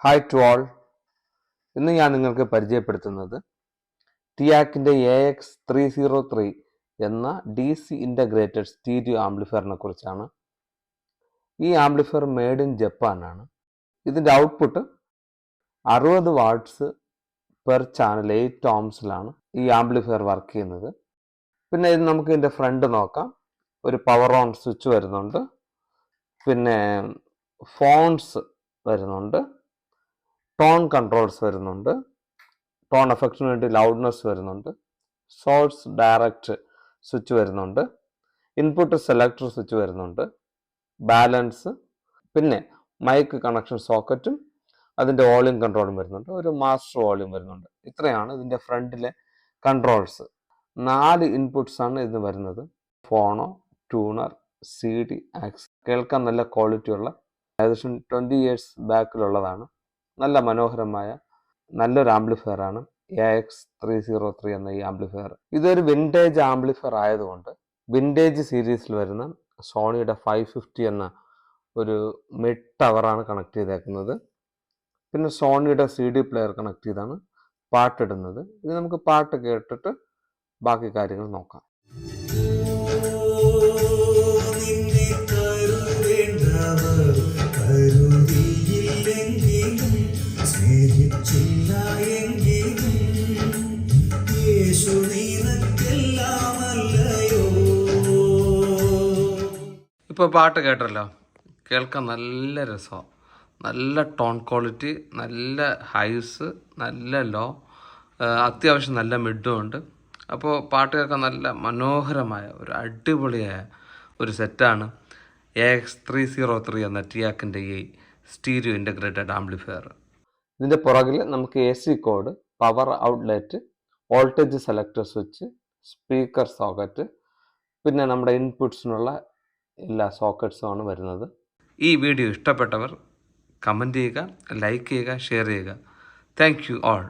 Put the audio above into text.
Hi to all. ഇന്ന് ഞാൻ നിങ്ങൾക്ക് പരിചയപ്പെടുത്തുന്നത് ടിയാക്കിൻ്റെ AX303 എന്ന DC ഇൻ്റഗ്രേറ്റഡ് സ്റ്റീരിയോ ആംപ്ലിഫയറിനെ കുറിച്ചാണ്. ഈ ആംപ്ലിഫയർ മെയ്ഡ് ഇൻ ജപ്പാനാണ്. ഇതിൻ്റെ ഔട്ട്പുട്ട് 60 വാട്ട്സ് പെർ ചാനൽ 8 ohmsലാണ് ഈ ആംപ്ലിഫയർ വർക്ക് ചെയ്യുന്നത്. പിന്നെ ഇത് നമുക്ക് ഇതിൻ്റെ ഫ്രണ്ട് നോക്കാം. ഒരു പവർ ഓൺ സ്വിച്ച് വരുന്നുണ്ട്, പിന്നെ ഫോൺസ് വരുന്നുണ്ട്, ടോൺ കൺട്രോൾസ് വരുന്നുണ്ട്, ടോൺ എഫക്റ്റിന് വേണ്ടി ലൗഡ്നെസ് വരുന്നുണ്ട്, സോഴ്സ് ഡയറക്റ്റ് സ്വിച്ച് വരുന്നുണ്ട്, ഇൻപുട്ട് സെലക്ടർ സ്വിച്ച് വരുന്നുണ്ട്, ബാലൻസ്, പിന്നെ മൈക്ക് കണക്ഷൻ സോക്കറ്റും അതിൻ്റെ വോളിയം കൺട്രോളും വരുന്നുണ്ട്, ഒരു മാസ്റ്റർ വോളിയം വരുന്നുണ്ട്. ഇത്രയാണ് ഇതിൻ്റെ ഫ്രണ്ടിലെ കൺട്രോൾസ്. 4 ഇൻപുട്സ് ആണ് ഇതിന് വരുന്നത്. ഫോണോ, ട്യൂണർ, CD, ആക്സ്. കേൾക്കാൻ നല്ല ക്വാളിറ്റിയുള്ള, ഏകദേശം 20 years ബാക്കിലുള്ളതാണ്. നല്ല മനോഹരമായ നല്ലൊരു ആംപ്ലിഫയറാണ് AX303 എന്ന ഈ ആംപ്ലിഫയർ. ഇതൊരു വിൻറ്റേജ് ആംപ്ലിഫയർ ആയതുകൊണ്ട് വിൻറ്റേജ് സീരീസിൽ വരുന്ന സോണിയുടെ 550 എന്ന ഒരു മിഡ് ടവറാണ് കണക്ട് ചെയ്തേക്കുന്നത്. പിന്നെ സോണിയുടെ CD പ്ലെയർ കണക്ട് ചെയ്താണ് പാട്ടിടുന്നത്. ഇത് നമുക്ക് പാട്ട് കേട്ടിട്ട് ബാക്കി കാര്യങ്ങൾ നോക്കാം. ഇപ്പോൾ പാട്ട് കേട്ടല്ലോ, കേൾക്കാൻ നല്ല രസമാണ്. നല്ല ടോൺ ക്വാളിറ്റി, നല്ല ഹൈസ്, നല്ല ലോ, അത്യാവശ്യം നല്ല മിഡും ഉണ്ട്. അപ്പോൾ പാട്ട് കേൾക്കാൻ നല്ല മനോഹരമായ ഒരു അടിപൊളിയായ ഒരു സെറ്റാണ് AX303 എന്ന ടിയാക്കിൻ്റെ ഈ സ്റ്റീരിയോ ഇൻ്റഗ്രേറ്റഡ് ആംപ്ലിഫയർ. ഇതിൻ്റെ പുറകിൽ നമുക്ക് AC code, power outlet, voltage selector switch, speaker socket, പിന്നെ നമ്മുടെ ഇൻപുട്സിനുള്ള എല്ലാ സോക്കറ്റ്സുമാണ് വരുന്നത്. ഈ വീഡിയോ ഇഷ്ടപ്പെട്ടവർ കമൻറ്റ് ചെയ്യുക, ലൈക്ക് ചെയ്യുക, ഷെയർ ചെയ്യുക. Thank you all.